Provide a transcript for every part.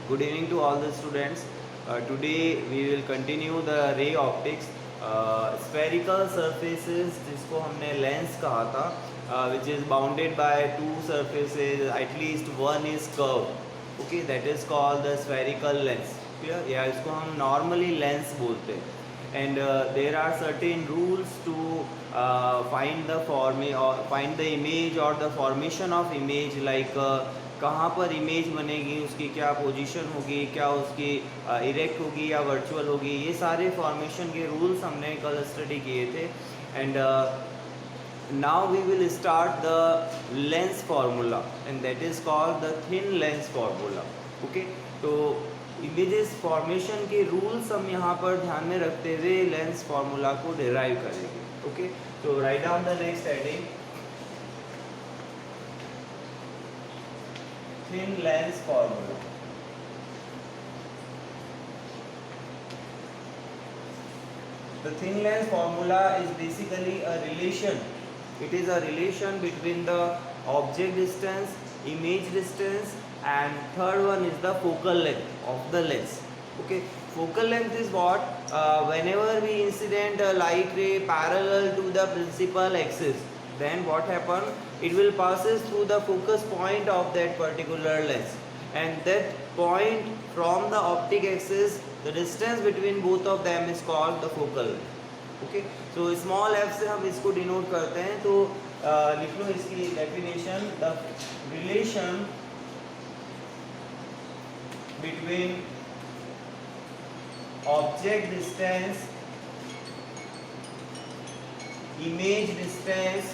Good evening to all the students. Today we will continue the ray optics. Spherical surfaces जिसको हमने lens कहा था, which is bounded by two surfaces, at least one is curved. Okay, that is called the spherical lens. Clear? या इसको हम normally lens बोलते हैं. And there are certain rules to find the image or the formation of image, like कहाँ पर image बनेगी, उसकी क्या पोजीशन होगी, क्या उसकी इरेक्ट होगी या वर्चुअल होगी, ये सारे फॉर्मेशन के रूल्स हमने कल स्टडी किए थे. And now we will start the lens formula and that is called the thin lens formula. Okay, तो इमेजेस फॉर्मेशन के रूल्स हम यहाँ पर ध्यान में रखते हुए लेंस फार्मूला को डिराइव करेंगे. ओके, तो write down the next heading, thin lens formula. The thin lens formula is basically a relation. It is a relation between the object distance, image distance, and third one is the focal length of the lens. Okay, focal length is what? Whenever we incident a light ray parallel to the principal axis, then what happen? It will passes through the focus point of that particular lens, and that point from the optic axis, the distance between both of them is called the focal length. Okay, so small f से हम इसको denote करते हैं. तो लिख लो इसकी definition, the relation between object distance, image distance,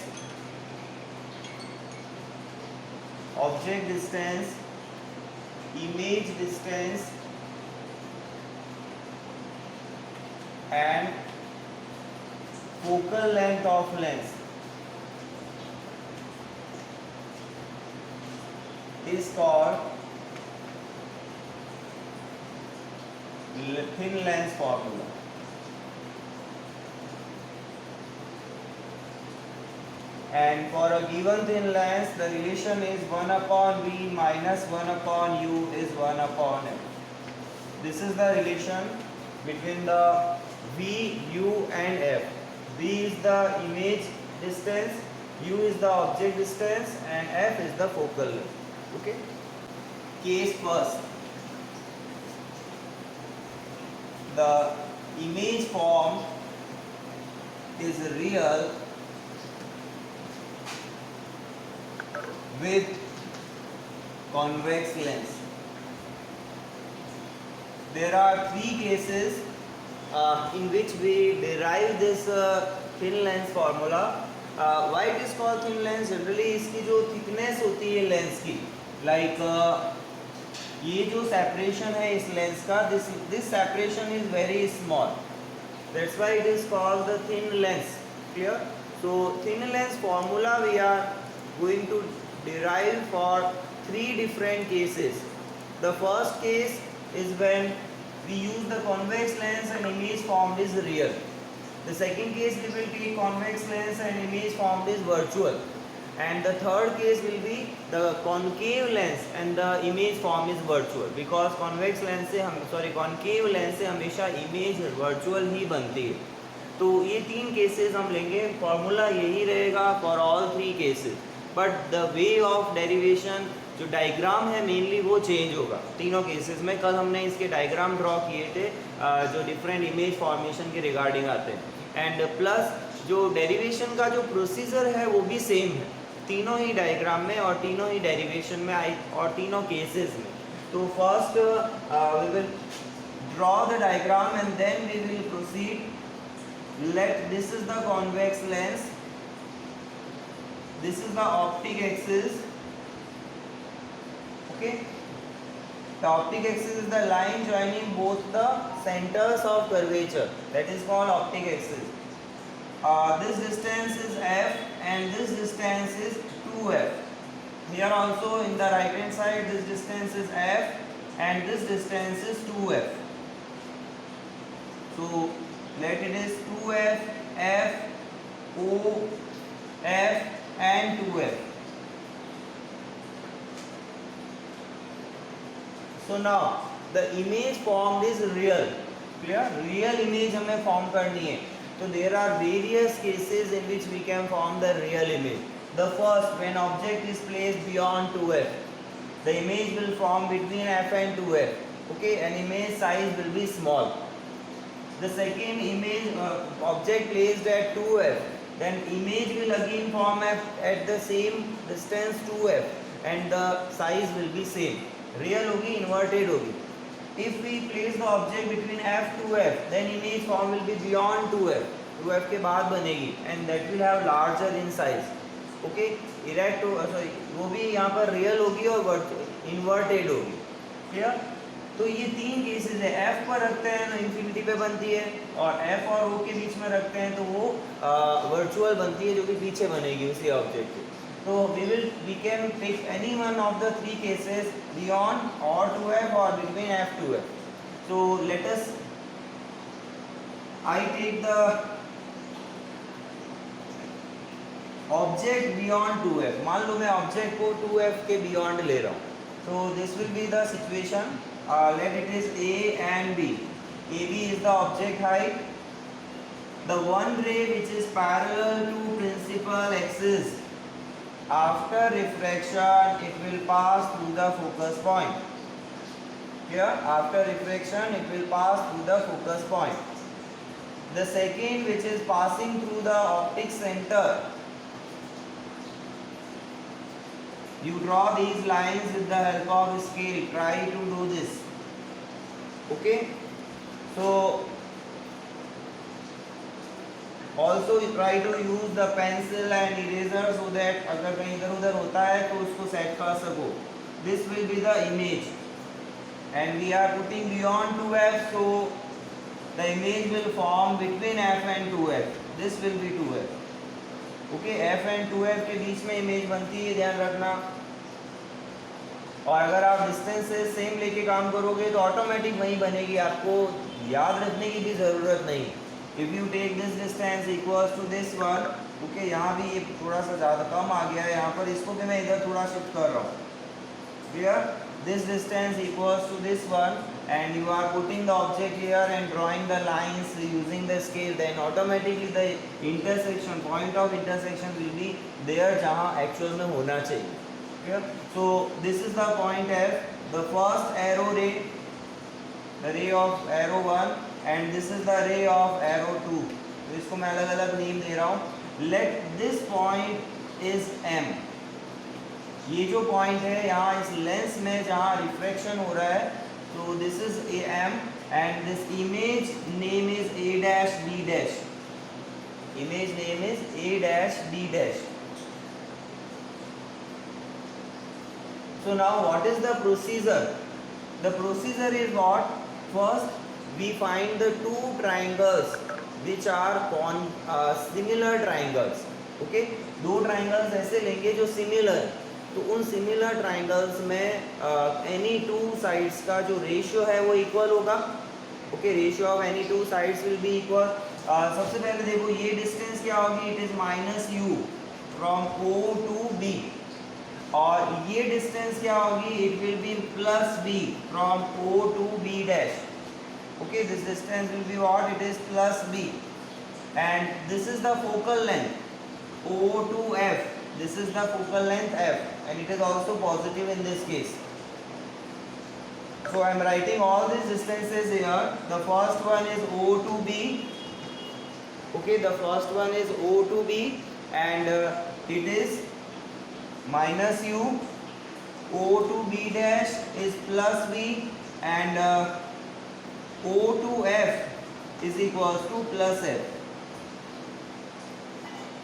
object distance, image distance, and focal length of lens is called thin lens formula. And for a given thin lens, the relation is 1 upon V minus 1 upon U is 1 upon M. This is the relation between the V, U and F. V is the image distance, U is the object distance, and F is the focal length. Okay? Case first. The image form is real with convex lens. There are three cases in which we derive this thin lens formula. Why it is called thin lens? Generally इसकी जो thickness होती है lens की, like ये जो separation है इस lens का, this separation is very small. That's why it is called the thin lens. Clear? So thin lens formula we are going to derive for three different cases. The first case is when we use the convex lens and image formed is real. The second case we will take convex lens and image formed is virtual. And the third case will be the concave lens and the image form is virtual, because convex lens से concave lens से हमेशा image virtual ही बनती है. तो ये तीन cases हम लेंगे. फॉर्मूला यही रहेगा for all three cases, but the way of derivation, जो डायग्राम है मेनली वो चेंज होगा तीनों केसेस में. कल हमने इसके डायग्राम ड्रॉ किए थे जो डिफरेंट इमेज फॉर्मेशन के रिगार्डिंग आते हैं. एंड प्लस जो डेरिवेशन का जो प्रोसीजर है वो भी सेम है तीनों ही डायग्राम में और तीनों ही डेरिवेशन में और तीनों केसेस में. तो first we will draw the diagram and then we will proceed. Let this is the convex lens, this is the optic axis. Okay, the optic axis is the line joining both the centers of curvature, that is called optic axis. This distance is f and this distance is 2f. Here also in the right hand side this distance is f and this distance is 2f. So let it is 2f, f, o, f and 2f. So now the image formed is real. Clear? Real image हमें form करनी है. So there are various cases in which we can form the real image. The first, when object is placed beyond 2f, the image will form between f and 2f. Okay, an image size will be small. The second image object placed at 2f, then image will again form at the same distance 2f and the size will be same. Real होगी, inverted होगी. If we place the object between f to f, then image form will be beyond 2f. 2f के बाद बनेगी and that will have larger in size. Okay, erect sorry वो भी यहाँ पर real होगी और inverted होगी. Clear? तो ये तीन केसेस है. f पर रखते हैं तो इन्फिनिटी पे बनती है और f और o के बीच में रखते हैं तो वो वर्चुअल बनती है जो कि पीछे बनेगी उसी ऑब्जेक्ट के. तो we can pick any one of the three cases beyond or to f or between f to f. So let us, I take the object beyond 2f. मान लो मैं ऑब्जेक्ट को 2f के beyond ले रहा हूँ. So this will be the situation. Let it is a and b. AB is the object height. The one ray which is parallel to principal axis, after refraction it will pass through the focus point. Here after refraction it will pass through the focus point. The second, which is passing through the optic center, you draw these lines with the help of scale. Try to do this. Okay, so also you try to use the pencil and eraser so that अगर कहीं इधर उधर होता है तो उसको set कर सको. This will be the image and we are putting beyond 2f, so the image will form between f and 2f. This will be 2f. Okay, f and 2f के बीच में इमेज बनती है, ध्यान रखना. और अगर आप डिस्टेंस से सेम लेके काम करोगे तो ऑटोमेटिक वही बनेगी, आपको याद रखने की भी ज़रूरत नहीं. If you take this distance equals to this one, okay, यहाँ भी ये थोड़ा सा ज़्यादा कम आ गया है, यहाँ पर इसको भी मैं इधर थोड़ा शिफ्ट कर रहा हूँ. Here this distance equals to this one and you are putting the object here and drawing the lines using the scale, then automatically the intersection, point of intersection will be there जहाँ actual में होना चाहिए. Okay? So this is the point F, the first arrow ray, the ray of arrow 1 and this is the ray of arrow 2. तो इसको मैं अलग अलग name दे रहा हूँ. Let this point is M. ये जो पॉइंट है यहाँ इस लेंस में जहाँ रिफ्रैक्शन हो रहा है, तो this is A M and this image name is A dash B dash. Image name is A dash B dash. So now what is the procedure? The procedure is what? First we find the two triangles which are similar triangles. Okay, दो triangles ऐसे लेंगे जो similar, तो उन similar triangles में any two sides का जो ratio है वो इक्वल होगा. Okay, ratio of any two sides will be equal. सबसे पहले देखो ये डिस्टेंस क्या होगी, it is minus U from O to B, और ये डिस्टेंस क्या होगी, it will be plus B from O to B dash. Okay, this distance will be what, it is plus B and this is the focal length O to F. This is the focal length f and it is also positive in this case. So I am writing all these distances here. The first one is O to B. Okay, the first one is O to B and it is minus u. O to B dash is plus B and O to F is equals to plus F.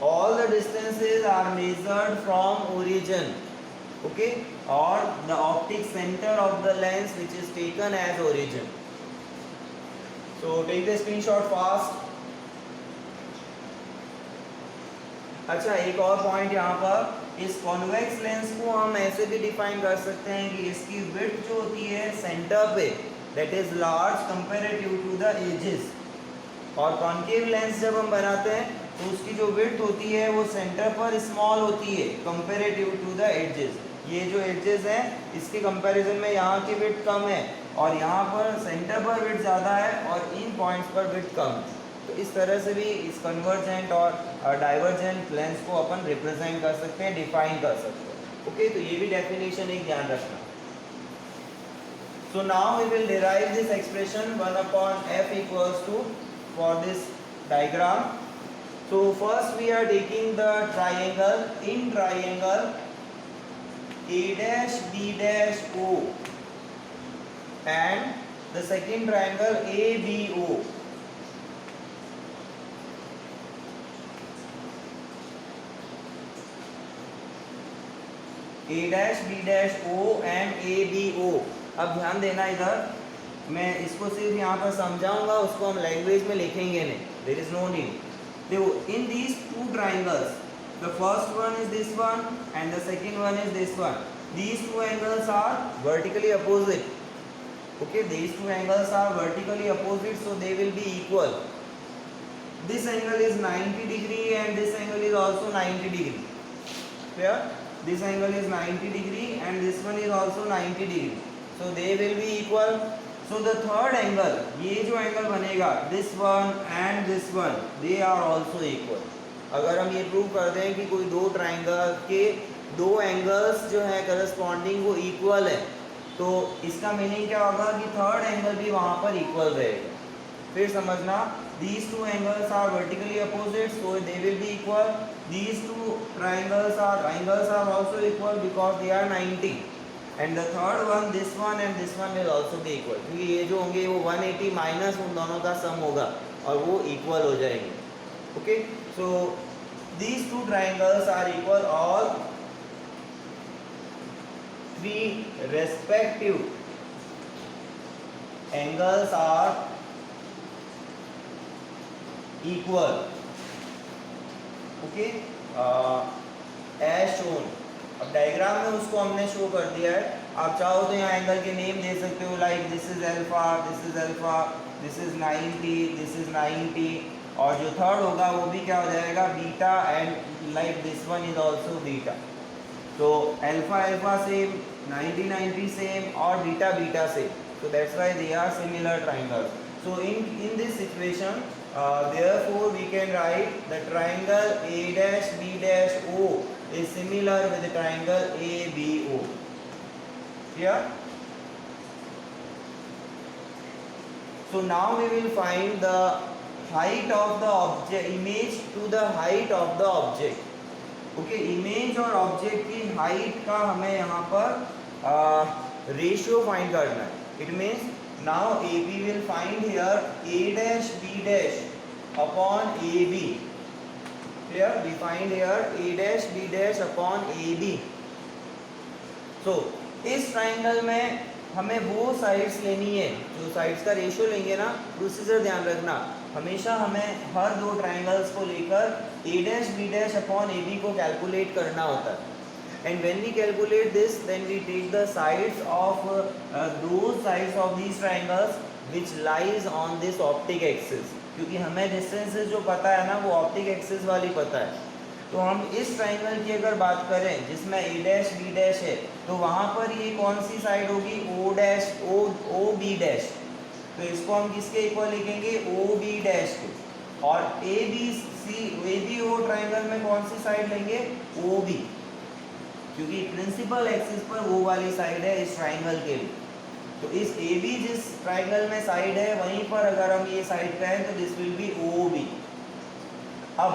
All the distances are measured from origin, okay, or the optic center of the lens which is taken as origin. So take the screenshot fast. अच्छा, एक और point यहाँ पर, इस convex lens को हम ऐसे भी डिफाइन कर सकते हैं कि इसकी विड्थ जो होती है सेंटर पे, that is large comparative to the edges, और कॉन्केव लेंस जब हम बनाते हैं तो उसकी जो विड्थ होती है वो सेंटर पर स्मॉल होती है कंपैरेटिव टू द एजेस. ये जो एजेस हैं इसके कंपैरिजन में यहाँ की विड्थ कम है और यहाँ पर सेंटर पर विड्थ ज़्यादा है और इन पॉइंट्स पर विड्थ कम है। तो इस तरह से भी इस कन्वर्जेंट और डाइवर्जेंट लेंस को अपन रिप्रेजेंट कर सकते हैं, डिफाइन कर सकते हैं। ओके, तो ये भी डेफिनेशन एक ध्यान रखना। So now we will derive this expression 1 upon f equals to for this diagram. So first we are taking the triangle, in triangle A dash B dash O and the second triangle ABO. A dash B dash O and ABO. अब ध्यान देना, इधर मैं इसको सिर्फ यहाँ पर समझाऊंगा, उसको हम लैंग्वेज में लिखेंगे नहीं, देयर इज नो नीड। देखो, in these two triangles, the first one is this one and the second one is this one, these two angles are vertically opposite. Okay, these two angles are vertically opposite, so they will be equal. This angle is 90 degree and this angle is also 90 degree. Clear? This angle is 90 degree and this one is also 90 degree. So they will be equal. So the third angle, ये जो angle बनेगा, this one and this one, they are also equal. अगर हम ये prove कर दें कि कोई दो ट्राइंगल के दो एंगल्स जो है करस्पॉन्डिंग वो इक्वल है, तो इसका मीनिंग क्या होगा कि थर्ड एंगल भी वहाँ पर इक्वल रहेगा। फिर समझना, these two angles are vertically opposite, so they will be equal. These two angles are also equal because they are 90. And the third one, this one and this one will also be equal. क्योंकि ये जो होंगे वो 180 minus उन दोनों का सम होगा और वो इक्वल हो जाएंगे। Okay, so these two triangles are equal. All three respective angles are equal. Okay, as shown. अब डायग्राम में उसको हमने शो कर दिया है। आप चाहो तो यहाँ एंगल के नेम दे सकते हो, like this is alpha, this is alpha, this is 90, this is 90, और जो थर्ड होगा वो भी क्या हो जाएगा, beta, and like this one is also beta. तो अल्फा अल्फा सेम, 90 90 सेम, और beta beta same, so that's why they are similar triangles. So in this situation, therefore we can write the triangle A dash B dash O is similar with the triangle ABO. Here, so now we will find the height of the object, image to the height of the object. Okay, image और object की height का हमें यहाँ पर ratio find करना है। It means now A B will find here A dash B dash upon A B. Clear? We find here A dash B dash upon A B. So इस triangle में हमें वो साइड्स लेनी है, जो sides का रेशियो लेंगे ना, प्रोसीजर ध्यान रखना, हमेशा हमें हर दो ट्राइंगल्स को लेकर A dash B dash upon A B को कैलकुलेट करना होता है। And when we calculate this, then we take the sides of those sides of these triangles which lies on this optic axis, क्योंकि हमें distances जो पता है ना वो ऑप्टिक एक्सिस वाली पता है। तो हम इस ट्राइंगल की अगर बात करें जिसमें ए डैश बी डैश है, तो वहाँ पर ये कौन सी साइड होगी, O dash O B dash. तो इसको हम किसके इक्वल लिखेंगे, ओ बी डैश के। और ए बी ओ ट्राइंगल में कौन सी साइड लेंगे, ओ बी, क्योंकि प्रिंसिपल एक्सिस पर वो वाली साइड है इस ट्राइंगल के लिए। तो इस ए बी जिस ट्राइंगल में साइड है वहीं पर अगर हम ये साइड कहें तो this will be O B. अब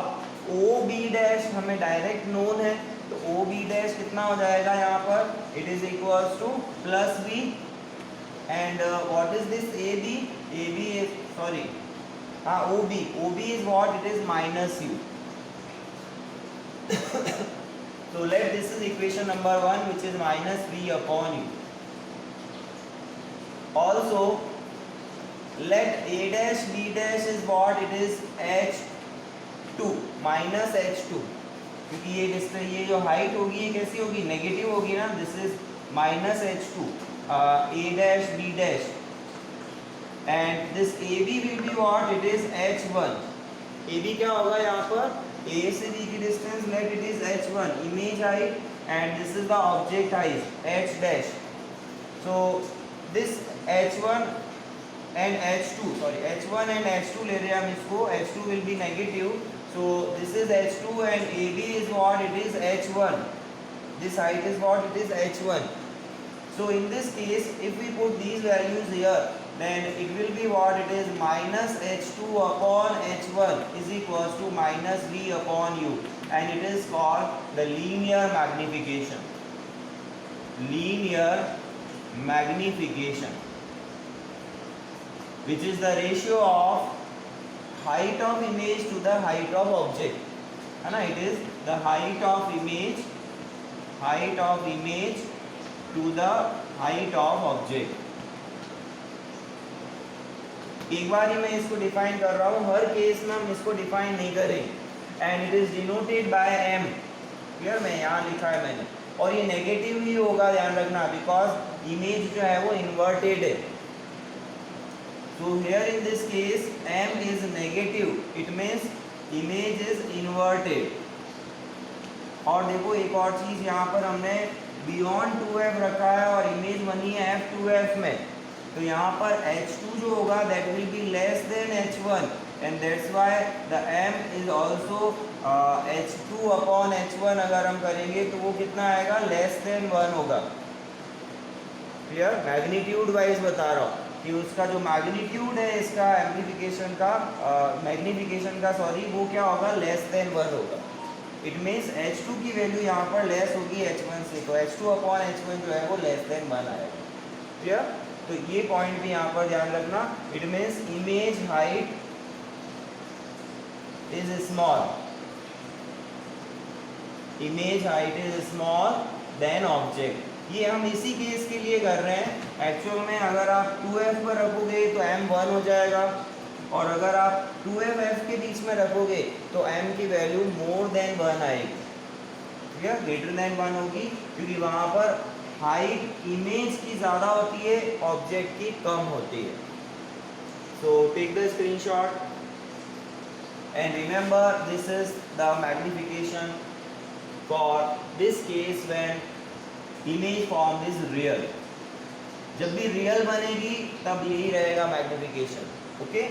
ओ बी डैश हमें डायरेक्ट नोन है, तो ओ बी डैश कितना हो जाएगा यहाँ पर, it is equals to plus B. And what is this A B, A B is sorry हाँ O B is what, it is minus U. So let this is equation number 1 which is minus b upon u. Also let a dash b dash is what, it is h2 minus h2, क्योंकि ये distance, ये जो height होगी ये कैसी होगी, negative होगी ना, this is minus h2 a dash b dash, and this ab will be what, it is h1। ab क्या होगा यहाँ पर, a से b की distance, let it is h1, image height and this is the object height h dash. So this h1 and h2, sorry, h1 and h2 ले रहे हैं हम इसको, h2 will be negative, so this is h2 and AB is what it is h1. This height is what it is h1. So in this case, if we put these values here, then it will be what it is minus h2 upon h1 is equals to minus v upon u, and it is called the linear magnification. Linear magnification, which is the ratio of height of image to the height of object, है ना? It is the height of image to the height of object. एक बार ही मैं इसको define कर रहा हूँ, हर case में हम इसको डिफाइन नहीं करेंगे, and it is denoted by m. Clear? मैं यहाँ लिखा है मैंने, और ये नेगेटिव ही होगा, ध्यान रखना, बिकॉज इमेज जो है वो इन्वर्टेड है. So here in this case m is negative, it means image is inverted. और देखो एक और चीज यहाँ पर हमने beyond 2f रखा है और इमेज बनी है f2f में, तो यहाँ पर h2 जो होगा that will be less than h1, and that's why the m is also h2 upon h1 अगर हम करेंगे तो वो कितना आएगा, less than 1 होगा. क्लियर? मैग्नीट्यूड वाइज बता रहा हूँ कि उसका जो मैग्नीट्यूड है इसका एम्प्लीफिकेशन का मैग्नीफिकेशन का सॉरी, वो क्या होगा, लेस देन 1 होगा. इट मीन्स h2 की वैल्यू यहाँ पर लेस होगी h1 से, तो h2 अपॉन h1 जो है वो लेस देन 1 आएगा. क्लियर? तो ये पॉइंट भी यहाँ पर ध्यान रखना. It means image height is small, image height is small then object. ये हम इसी केस के लिए कर रहे हैं. एक्चुअल में अगर आप 2f पर रखोगे तो m 1 हो जाएगा, और अगर आप 2f f के बीच में रखोगे तो m की वैल्यू मोर देन 1 आएगी. ठीक है? ग्रेटर देन 1 होगी, क्योंकि वहाँ पर हाइट इमेज की ज़्यादा होती है, ऑब्जेक्ट की कम होती है. So take the screenshot and remember this is the magnification for this case when image form is real. जब भी रियल बनेगी तब यही रहेगा magnification. Okay,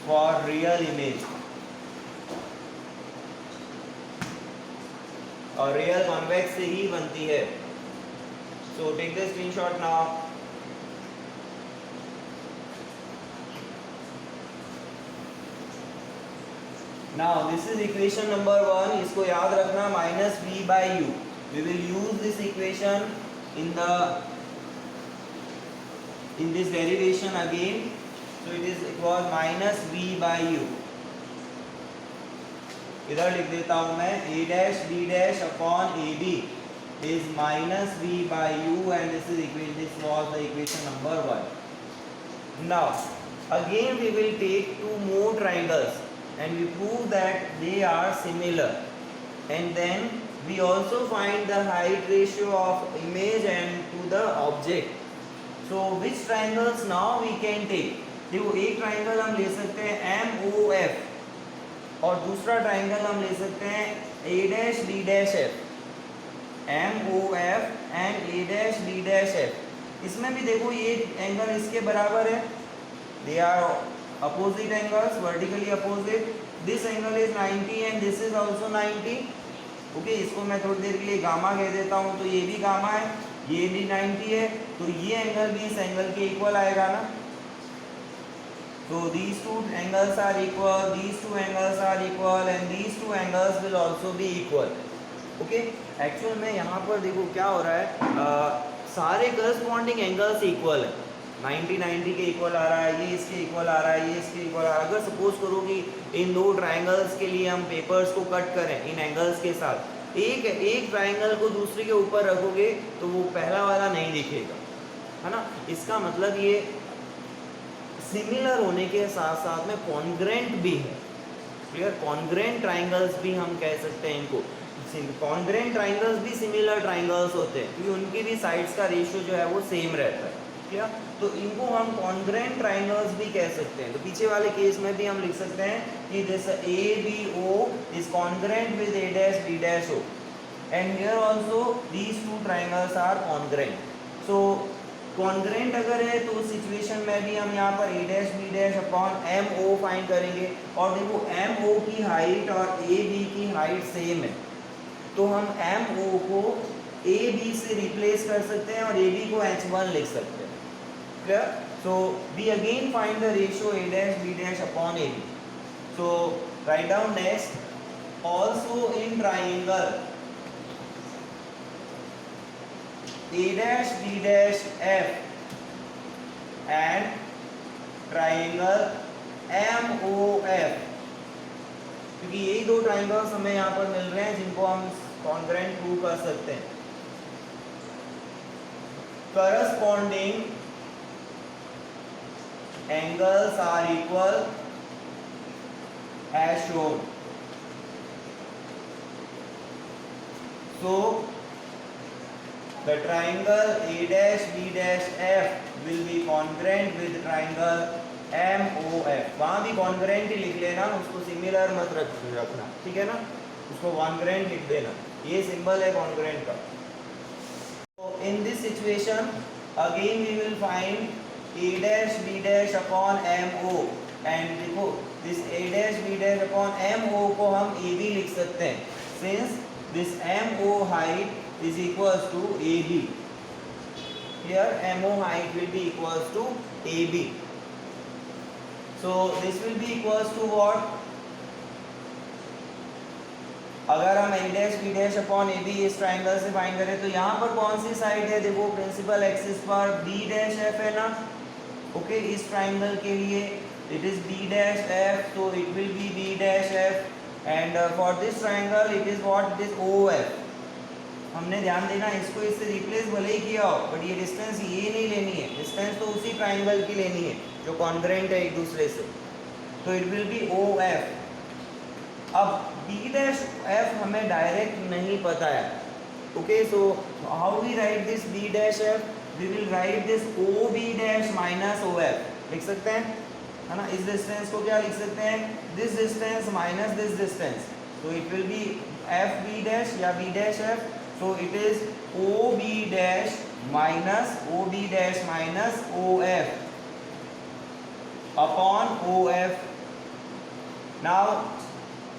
for real image, और रियल कॉन्वेक्स से ही बनती है. So take the screenshot now. Now this is equation number 1. इसको याद रखना, minus v by u. We will use this equation in this derivation again. So it was minus v by u. इधर लिख देता हूँ मैं, a dash b dash upon ab is minus v by u, and this was the equation number 1. Now again we will take two more triangles and we prove that they are similar, and then we also find the height ratio of image and to the object. So which triangles now we can take? देखो, एक triangle हम ले सकते हैं MOF, और दूसरा triangle हम ले सकते हैं A dash B dash F. MOF and A dash B dash F. इसमें भी देखो ये एंगल इसके बराबर है, they are opposite angles, vertically opposite. This angle is 90 and this is also 90. Okay, इसको मैं थोड़ी देर के लिए गामा कह देता हूँ, तो ये भी गामा है, ये भी 90 है, तो ये एंगल भी इस एंगल के इक्वल आएगा ना. So these two angles are equal, these two angles are equal, and these two angles will also be equal. Okay, actual में यहाँ पर देखो क्या हो रहा है, सारे करस्पॉन्डिंग एंगल्स इक्वल है. 90 के इक्वल आ रहा है, ये इसके इक्वल आ रहा है, ये इसके इक्वल आ रहा है. अगर सपोज करो कि इन दो ट्राइंगल्स के लिए हम पेपर्स को कट करें इन एंगल्स के साथ, एक ट्राइंगल को दूसरे के ऊपर रखोगे तो वो पहला वाला नहीं दिखेगा, है ना. इसका मतलब ये सिमिलर होने के साथ साथ में कॉन्ग्रेंट भी है. क्लियर? कॉन्ग्रेंट ट्राइंगल्स भी हम कह सकते हैं इनको. कॉन्ग्रेंट ट्राइंगल्स भी सिमिलर ट्राइंगल्स होते हैं, क्योंकि उनकी भी साइड्स का रेशियो जो है वो सेम रहता है. क्या? तो इनको हम कॉन्ग्रेंट ट्राइंगल्स भी कह सकते हैं। तो पीछे वाले केस में भी हम लिख सकते हैं कि this A B O is congruent with A dash B dash O, and here also these two triangles are congruent. So congruent अगर है तो उस सिचुएशन में भी हम यहाँ पर A dash B dash upon M O find करेंगे। और देखो एम ओ की हाइट और ए बी की हाइट सेम है, तो हम एम ओ को ए बी से रिप्लेस कर सकते हैं और ए बी को h1 लिख सकते हैं। Clear? So we again find the ratio a dash b dash upon ab. So write down next. Also in triangle a dash b dash f and triangle MOF, क्योंकि यही दो triangles हमें यहाँ पर मिल रहे हैं जिनको हम कॉन्ग्रेंट प्रूव कर सकते हैं। Corresponding angles are equal as shown. So the triangle A dash B dash F will be congruent with triangle MOF. वहाँ भी congruent ही लिख लेना, उसको सिमिलर मत रखना, ठीक है ना, उसको congruent लिख देना, ये सिंबल है congruent का। So in this situation again we will find a dash b dash upon mo, and देखो this a dash b dash upon mo को हम ab लिख सकते हैं, since this mo height is equals to ab. Here mo height will be equals to ab. So this will be equals to what? अगर हम a dash b dash upon ab इस triangle से find करें तो यहाँ पर कौन सी साइड है? देखो प्रिंसिपल एक्सिस पर b dash f है ना, ओके इस ट्राइंगल के लिए it is b dash f, so it will be b dash f, and for this triangle it is what? It is OF. हमने ध्यान देना, इसको इससे रिप्लेस भले ही किया हो बट ये डिस्टेंस ये नहीं लेनी है, डिस्टेंस तो उसी ट्राइंगल की लेनी है जो कॉन्ग्रेंट है एक दूसरे से, तो इट विल बी OF. अब b dash f हमें डायरेक्ट नहीं पता है, okay so how we write this b dash f? We will write this OB dash minus OF लिख सकते हैं, है ना। इस डिस्टेंस को क्या लिख सकते हैं? This distance minus this distance, तो it will be FB dash या B dash f, so it is OB dash minus OF upon OF. Now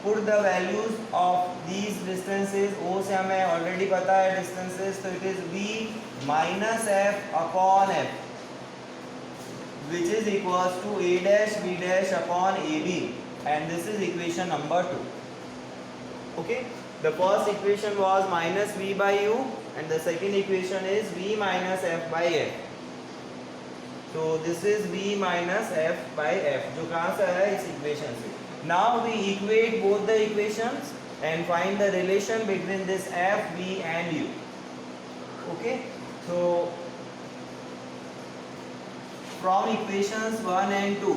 put the values of these distances. O से हमें already पता है distances, so it is B minus F upon F, which is equals to A dash B dash upon AB, and this is equation number 2. Okay, the first equation was minus V by U, and the second equation is V minus F by F. So this is V minus F by F, जो कहाँ से आया? इस equation से. Now we equate both the equations and find the relation between this F, V and U. Okay, so from equations 1 and 2,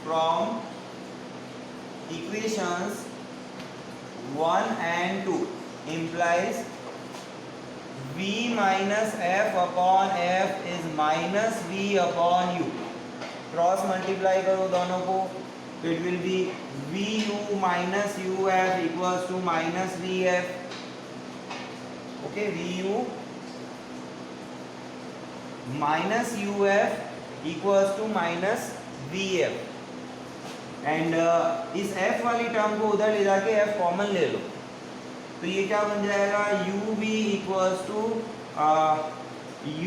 from equations 1 and 2 implies V minus F upon F is minus V upon U. Cross multiply करो दोनों को, it will be VU minus UF equals to minus VF. Okay, VU minus UF equals to minus VF, and इस F वाली term को उधर ले जाके F common ले लो, तो ये क्या बन जाएगा? UV equals to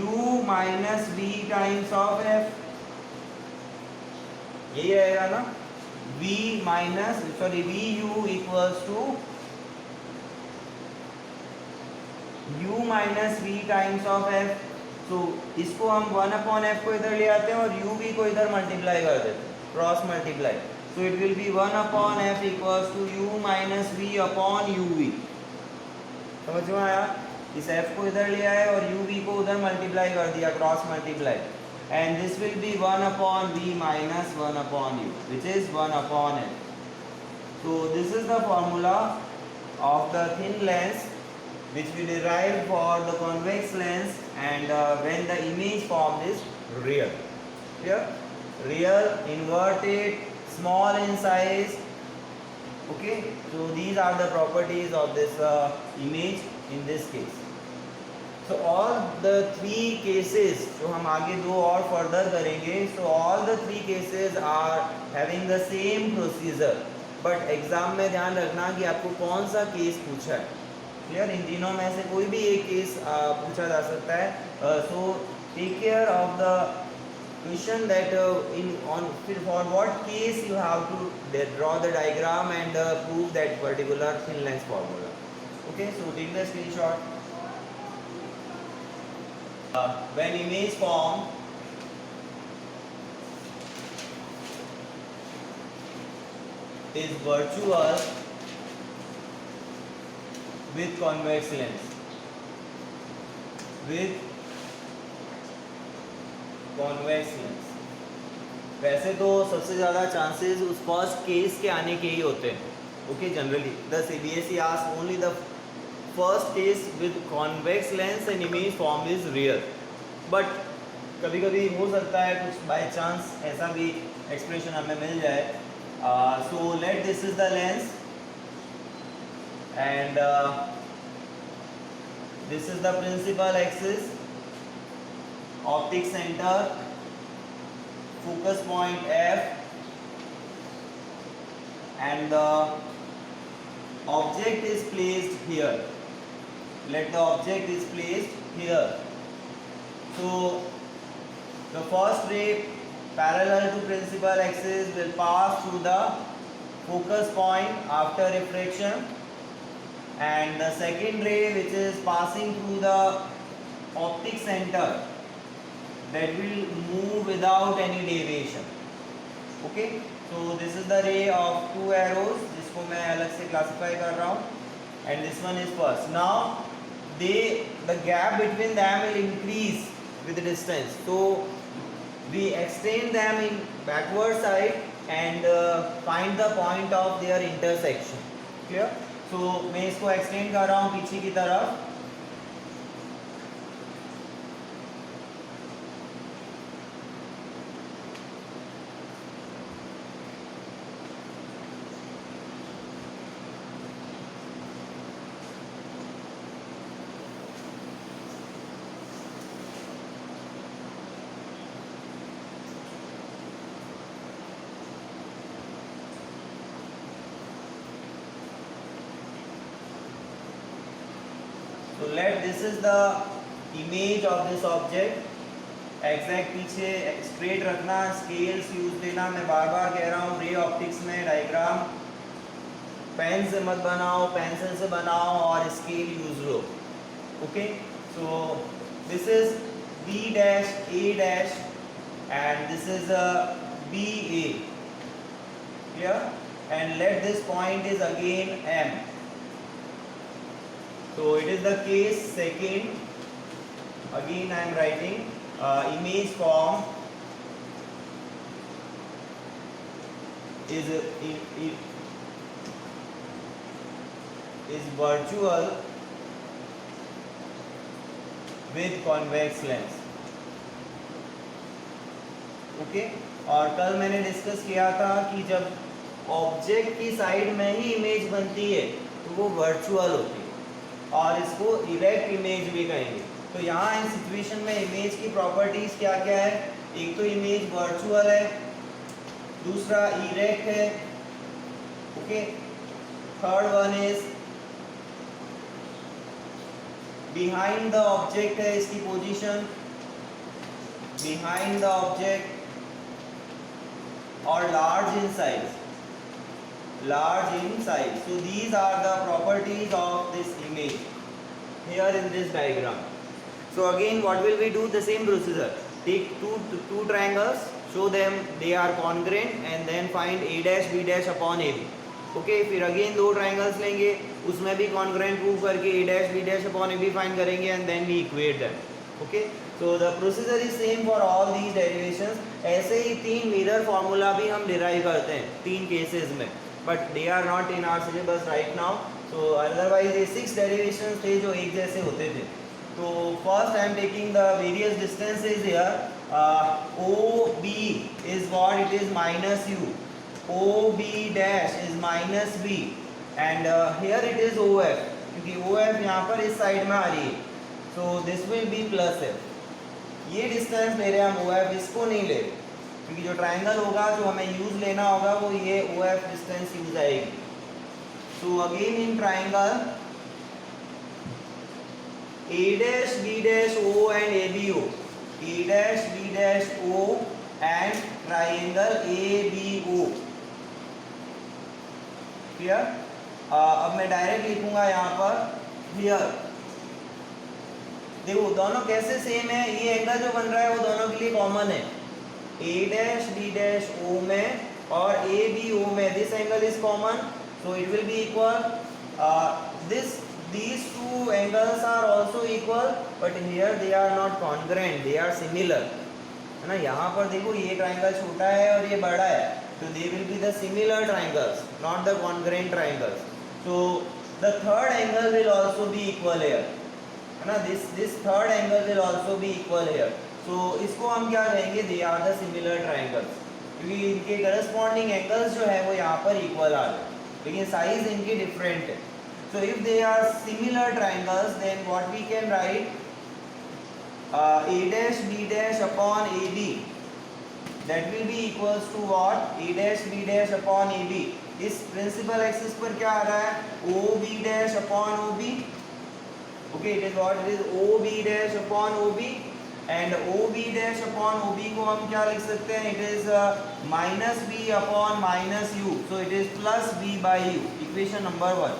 U minus V times of F, यही रहेगा ना। V minus VU equals to U minus V times of F. तो इसको हम 1 upon F को इधर ले आते हैं और UV को इधर मल्टीप्लाई कर देते हैं, cross multiply, so it will be 1 upon F equals to U minus V upon UV. समझ में आया? इस F को इधर ले आए और UV को उधर मल्टीप्लाई कर दिया, cross multiply, and this will be 1 upon V minus 1 upon U, which is 1 upon F. So this is the formula of the thin lens which we derive for the convex lens, and when the image formed is real. Clear? Real, inverted, small in size. Okay, so these are the properties of this image in this case. So all the three cases, जो हम आगे दो और further करेंगे, so all the three cases are having the same procedure, but exam में ध्यान रखना कि आपको कौन सा केस पूछा है. क्लियर? इन तीनों में से कोई भी एक केस पूछा जा सकता है. So take care of the question that for what case you have to draw the diagram and prove that particular thin lens formula. Okay, so take the screenshot. When image form is virtual with convex lens, वैसे तो सबसे ज़्यादा chances उस first case के आने के ही होते हैं. Okay, generally the CBSE ask only the first case with convex lens and image form is real, but कभी कभी हो सकता है कुछ बाय चांस ऐसा भी एक्सप्रेशन हमें मिल जाए. So let this is the lens and this is the principal axis, optic centre, focus point F, and the object is placed here. Let the object is placed here. So the first ray parallel to principal axis will pass through the focus point after refraction, and the second ray which is passing through the optic center, that will move without any deviation. Okay, so this is the ray of two arrows जिसको मैं अलग से classify कर रहा हूँ, and this one is first. Now the gap between them will increase with the distance, so we extend them in backward side and find the point of their intersection. Clear? So मैं इसको extend कर रहा हूँ पीछे की तरफ. So let this is the image of this object. Exact पीछे straight रखना, स्केल्स यूज देना. मैं बार बार कह रहा हूँ रे ऑप्टिक्स में डायग्राम पेन से मत बनाओ, पेंसिल से बनाओ और scale use low. Okay, so this is B dash A dash and this is a BA. Clear? And let this point is again M. So it is the case second. Again I am writing image form is virtual with convex lens. Okay, और कल मैंने discuss किया था कि जब object की side में ही image बनती है तो वो वर्चुअल होती है, और इसको इरेक्ट इमेज भी कहेंगे. तो यहाँ इस सिचुएशन में इमेज की प्रॉपर्टीज क्या क्या है? एक तो इमेज वर्चुअल है, दूसरा इरेक्ट है. Okay, third one is behind the object है, इसकी पोजीशन बिहाइंड द ऑब्जेक्ट, और large in size. So these are the properties of this image here in this diagram. So again what will we do? The same procedure. Take two triangles, show them they are congruent, and then find A dash B dash upon AB. Okay, फिर again दो triangles लेंगे, उसमें भी congruent prove करके A dash B dash upon AB find करेंगे, and then we equate them. Okay, so the procedure is same for all these derivations. ऐसे ही तीन mirror formula भी हम डिराइव करते हैं तीन केसेस में, but they are not in our syllabus right now. तो अदरवाइज ये 6 डेरिवेशन थे जो एक जैसे होते थे. तो first I am taking the various distances here. O B is what it is minus U, O B dash is minus B and here it is O F, क्योंकि ओ एफ यहाँ पर इस साइड में आ रही है. सो this will be plus F. ये distance ले रहे हैं हम ओ एफ, इसको नहीं ले, क्योंकि जो ट्राइंगल होगा जो हमें यूज लेना होगा वो ये ओ एफ डिस्टेंस यूज आएगी. So again in triangle A dash B dash O and ABO, A dash B dash O and triangle ABO. Clear? अब मैं डायरेक्ट लिखूंगा यहाँ पर हियर. देखो दोनों कैसे सेम है, ये एंगल जो बन रहा है वो दोनों के लिए कॉमन है. A dash B dash O में और ABO में this angle is common, so it will be equal. These two angles are also equal, but here they are not congruent, they are similar. है ना, यहाँ पर देखो ये ट्राइंगल छोटा है और ये बड़ा है, तो they will be the similar triangles, not the congruent triangles. So the third angle will also be equal here. है ना, this third angle will also be equal here. So इसको हम क्या कहेंगे, they are the similar triangles, क्योंकि इनके corresponding angles जो है वो यहाँ पर equal आ रहे हैं, लेकिन साइज इनकी डिफरेंट है. So if they are similar triangles, then what we can write, A dash B dash upon AB, that will be equals to what, A dash B dash upon AB. इस principal axis पर क्या आ रहा है, OB dash upon OB. Okay, it is what it is, OB dash upon OB, and OB dash upon OB को हम क्या लिख सकते हैं, it is minus B upon minus U, so it is plus B by U, equation number 1.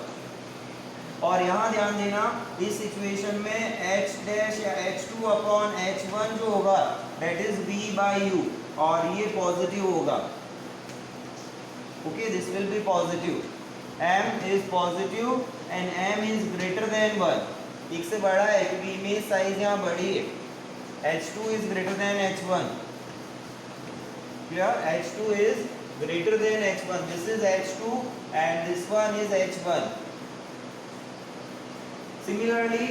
और यहाँ ध्यान देना, इस इक्वेशन में h डैश या h2 अपॉन h1 जो होगा that is b by u, और ये पॉजिटिव होगा. Okay, this will B positive. m is positive and m is greater than 1, एक से बड़ा है क्योंकि इमेज साइज यहाँ बड़ी है. h2 is greater than h1. Clear? h2 is greater than h1. This is h2 and this one is h1. Similarly,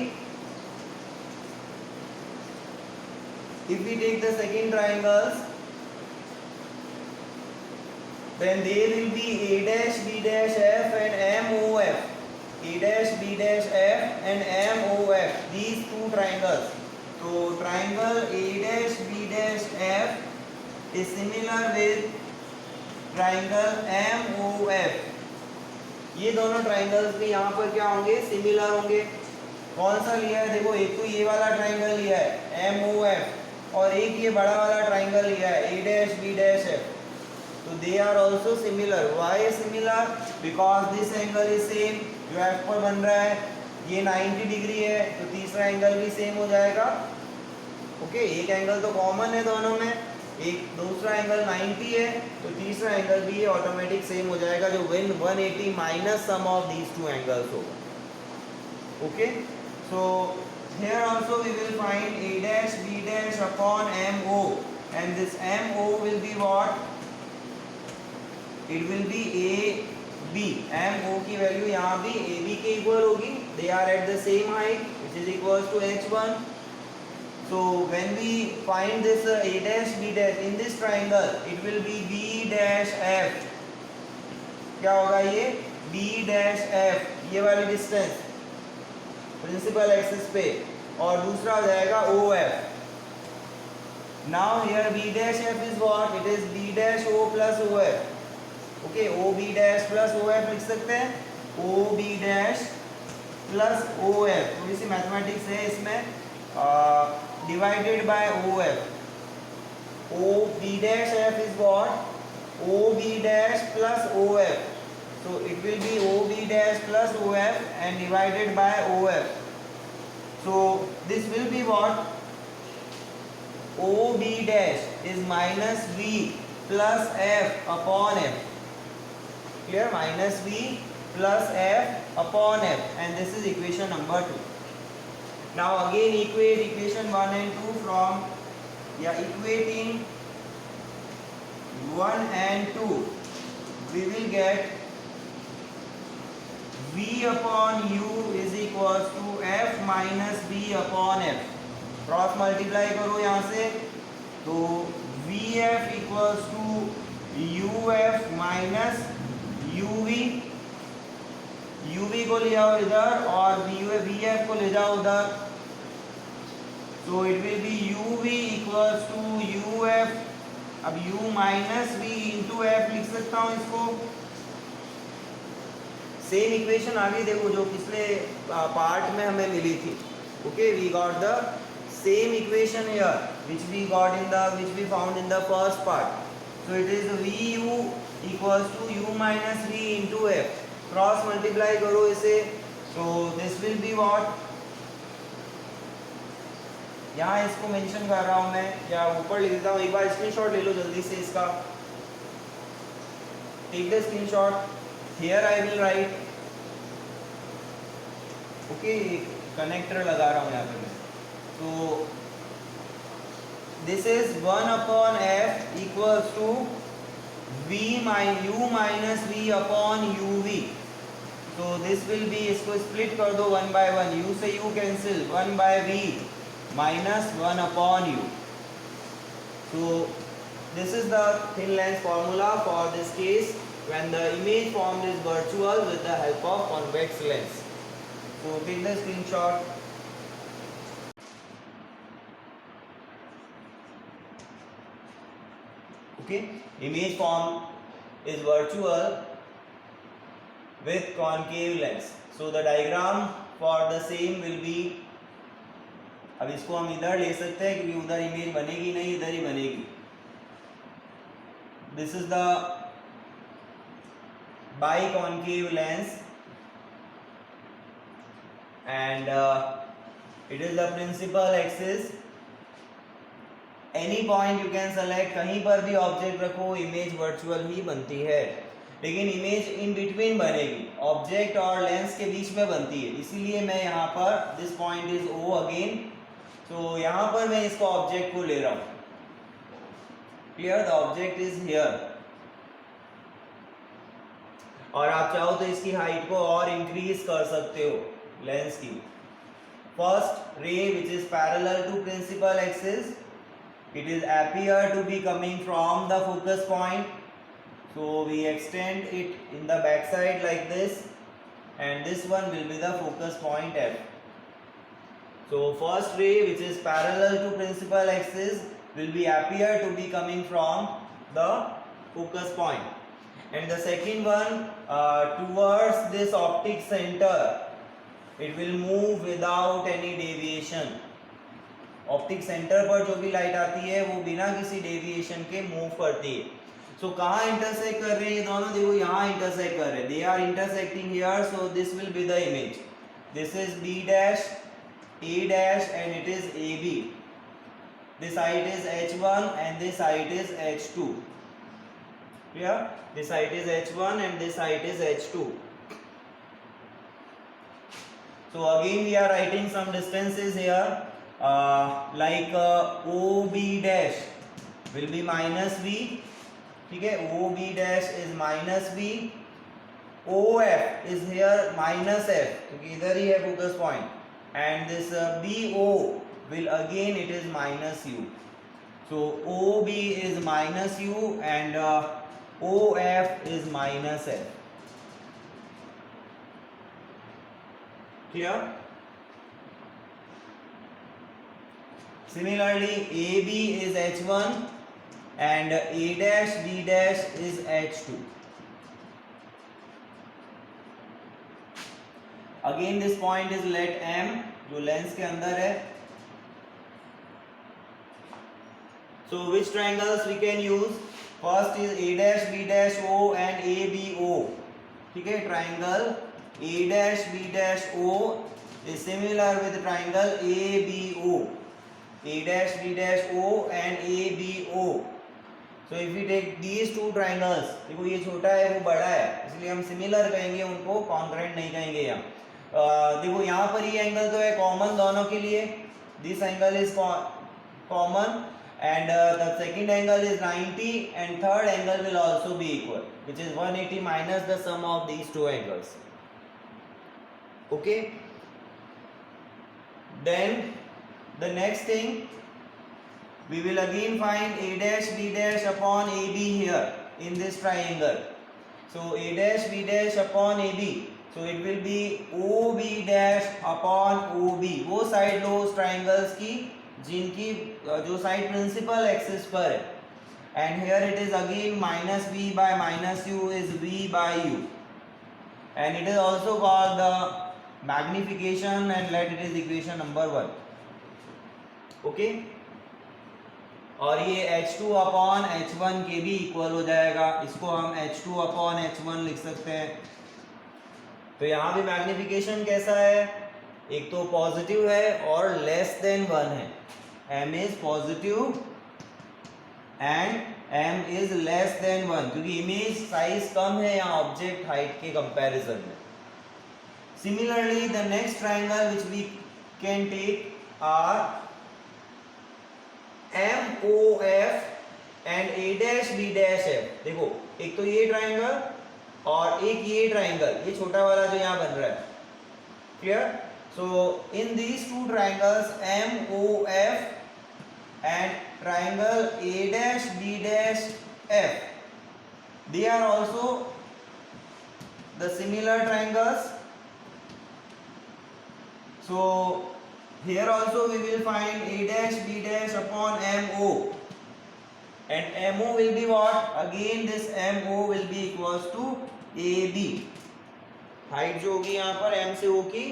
if we take the second triangles, then they will be A dash B dash F and M O F. A dash B dash F and M O F. These two triangles. So triangle A dash B dash F is similar with triangle M O F. ये दोनों triangles भी यहाँ पर क्या होंगे, similar होंगे. कौन सा लिया है, देखो एक तो ये वाला ट्राइंगल लिया है MOF, और एक ये बड़ा वाला ट्राइंगल लिया है A dash B dash F. तो they are also similar. Why similar? Because this angle is same. जो F पर बन रहा है ये 90 डिग्री है, तो तीसरा एंगल भी सेम हो जाएगा. ओके, एक एंगल तो कॉमन है दोनों में, एक दूसरा एंगल 90 है, तो तीसरा एंगल भी ऑटोमेटिक सेम हो जाएगा, जो 180 minus sum of these two angles okay. So, सो here also we will find A dash B dash upon MO, and this MO will be what? It will be AB. MO की value यहाँ भी AB के equal होगी. They are at the same height, which is equals to H1. So when we find this A dash B dash in this triangle, it will be B dash F. क्या होगा ये? B dash F, ये वाली distance principal axis पे, और दूसरा हो जाएगा OF. Now here B dash F is what? It is B dash O plus OF. Okay, OB dash plus OF लिख सकते हैं, OB dash plus OF. थोड़ी सी मैथमेटिक्स है इसमें. Divided by OF. OB dash F is what? OB dash plus OF. So it will be OB dash plus OF and divided by OF. So this will be what? OB dash is minus V plus F upon F. Clear? Minus V plus F upon F, and this is equation number 2. Now again equate equation 1 and 2 from, equating 1 and 2, we will get v upon u is equal to f minus b upon f, cross multiply करो यहाँ से, तो vf equals to uf minus uv, uv को ले जाओ इधर और vf को ले जाओ उधर, so it will be uv equals to uf, अब u minus v into f लिख सकता हूँ इसको। सेम इक्वेशन आगे देखो जो पिछले पार्ट में हमें मिली थी। ओके, we got the same equation here which we found in the first part. So it is vu equals to u minus v into f, cross multiply करो इसे, so this will be what, यहाँ इसको mention कर रहा हूँ मैं, या ऊपर लिख देता हूँ, एक बार स्क्रीनशॉट ले लो जल्दी से इसका, take the screenshot, here I will write. Okay, connector लगा रहा हूँ यहाँ पे मैं, तो this is 1 upon F equals to u minus v upon uv, तो दिस विल बी, इसको स्प्लिट कर दो 1 बाय 1, u से u cancel, 1 by v minus 1 upon u. So this is the thin lens formula for this case when the image formed is virtual with the help of convex lens. So take the screenshot. Okay, image form is virtual with concave lens. So the diagram for the same will be, अब इसको हम इधर ले सकते हैं क्योंकि उधर image बनेगी नहीं, इधर ही बनेगी। This is the biconcave lens and it is the principal axis, any point you can select, कहीं पर भी ऑब्जेक्ट रखो, इमेज वर्चुअल ही बनती है, लेकिन इमेज इन बिटवीन बनेगी, ऑब्जेक्ट और लेंस के बीच में बनती है, इसीलिए मैं यहाँ पर this point is O again, तो यहाँ पर मैं इसको ऑब्जेक्ट को ले रहा हूँ, clear, the object is here, और आप चाहो तो इसकी हाइट को और इंक्रीज कर सकते हो लेंस की। First ray which is parallel to principal axis, it is appear to be coming from the focus point, so we extend it in the back side like this, and this one will be the focus point f. So first ray which is parallel to principal axis will be appear to be coming from the focus point, and the second one towards this optic center, it will move without any deviation. Optic centre पर जो भी light आती है वो बिना किसी deviation के move करती है। सो कहाँ इंटरसेक्ट कर रहे हैं ये दोनों, देखो यहाँ इंटरसेक्ट कर रहे हैं, they are intersecting here, so this will be the image, this is b dash a dash and it is ab, this height is h1 and this height is h2, clear, this height is h1 and this height is h2. So again we are writing some distances here. Like OB dash will be minus V, ठीक है, OB dash is minus V, OF is here minus F क्योंकि इधर ही है focus point, and this BO will again it is minus U, so OB is minus U and OF is minus F, clear? Similarly, AB is H1 and A dash B dash is H2. Again this point is let M जो lens के अंदर है. So which triangles we can use? First is A dash B dash O and ABO. ठीक है, triangle A dash B dash O is similar with triangle ABO. A dash B dash O and ABO. So if we take these two triangles, देखो ये छोटा है वो बड़ा है, इसलिए हम सिमिलर कहेंगे उनको, कॉन्ग्रुएंट नहीं कहेंगे यहाँ। देखो यहाँ पर ये एंगल तो है कॉमन दोनों के लिए, this angle is common and the second angle is 90 and third angle will also be equal, which is 180 minus the sum of these two angles. Okay, then the next thing, we will again find a dash b dash upon ab here in this triangle. So a dash b dash upon ab, so it will be ob dash upon ob, वो side लो उस triangles की जिनकी जो side principal axis पर है. And here it is again minus v by minus u is v by u, and it is also called the magnification, and let it is equation number 1. Okay, और ये h2 upon h1 के भी equal हो जाएगा. इसको हम h2 upon h1 लिख सकते हैं. तो यहाँ भी मैग्निफिकेशन कैसा है, एक तो पॉजिटिव है और लेस देन 1 है. m is positive and m is less than 1, क्योंकि इमेज साइज कम है यहाँ ऑब्जेक्ट हाइट के कंपैरिजन में. Similarly the next triangle which we can take are MOF and A dash B dash F. देखो एक तो ये ट्राइंगल और एक ये ट्राइंगल, ये छोटा वाला जो यहाँ बन रहा है. Clear? So in these two triangles MOF and triangle A dash B dash F, they are also the similar triangles. So here also we will find A dash B dash upon MO, and MO will be what? Again this MO will be equals to AB. Height जो होगी यहाँ पर M से O की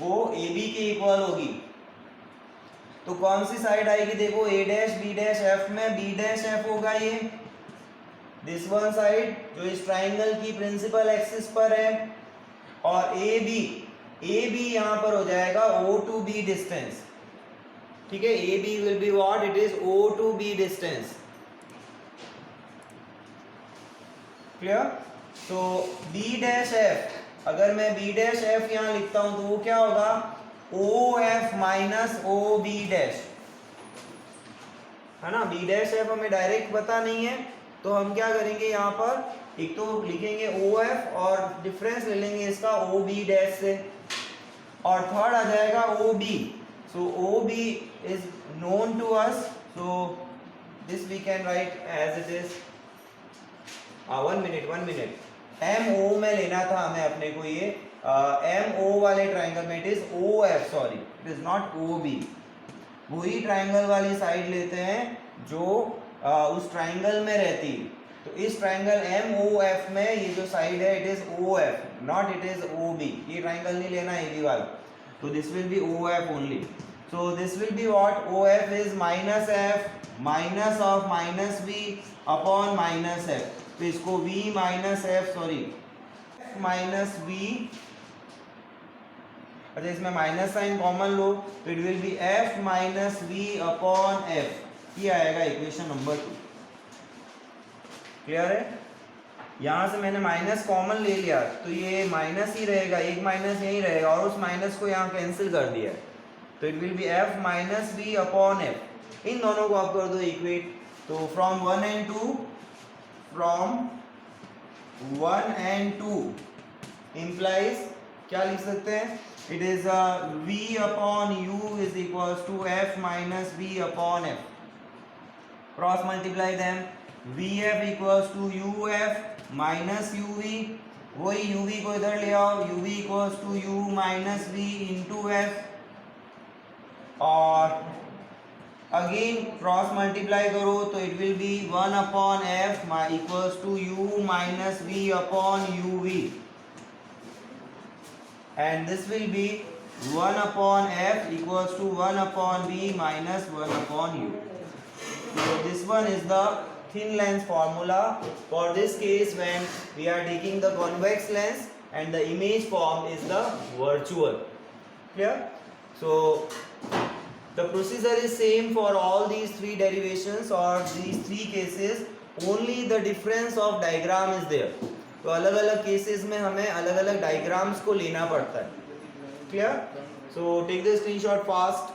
वो AB के equal होगी. तो कौन सी साइड आएगी, देखो A dash B dash F में B डैश F होगा ये दिस वन साइड जो इस ट्राइंगल की प्रिंसिपल एक्सिस पर है, और AB यहाँ पर हो जाएगा O to B डिस्टेंस. ठीक है, AB will be what, it is O to B distance. Clear? तो B डैश F, अगर मैं B डैश F यहाँ लिखता हूं तो वो क्या होगा, OF माइनस OB डैश, है ना. B डैश F हमें डायरेक्ट पता नहीं है, तो हम क्या करेंगे यहाँ पर, एक तो लिखेंगे OF और डिफरेंस ले लेंगे इसका OB डैश से, और थर्ड आ जाएगा OB. So OB is known to us, so this we can write as it is. 1 minute MO में लेना था हमें अपने को, ये MO वाले ट्राइंगल में it is OF, sorry it is not OB. वही ट्राइंगल वाली साइड लेते हैं जो उस ट्राइंगल में रहती है. तो इस ट्राइंगल MOF में ये जो साइड है it is OF, not it is OB. ये ट्राइंगल नहीं लेना AB वाला, तो this will be OF only. So this will be what, OF is minus F minus of minus V upon minus F. तो इसको V minus F, sorry F minus V, अच्छा इसमें minus sign common लो तो it will be F minus V upon F. ये आएगा equation number 2. Clear है? यहाँ से मैंने माइनस कॉमन ले लिया तो ये माइनस ही रहेगा, एक माइनस यही रहेगा, और उस माइनस को यहाँ कैंसिल कर दिया है, तो it will be F minus V upon F. इन दोनों को आप कर दो इक्वेट. तो फ्रॉम 1 and 2, फ्रॉम 1 and 2 implies क्या लिख सकते हैं, it is V upon U is equals to F minus V upon F. Cross multiply them, VF equals to UF minus UV, वही UV को इधर ले आओ, UV equals to U minus V into F, और again cross multiply करो तो it will be 1 upon F equals to U minus V upon UV, and this will be 1 upon F equals to 1 upon V minus 1 upon U. So this one is the thin lens formula for this case when we are taking the convex lens and the image form is the virtual. Clear? So the procedure is same for all these three derivations or these three cases, only the difference of diagram is there. तो अलग अलग cases में हमें अलग अलग diagrams को लेना पड़ता है. Clear? So take the screenshot fast.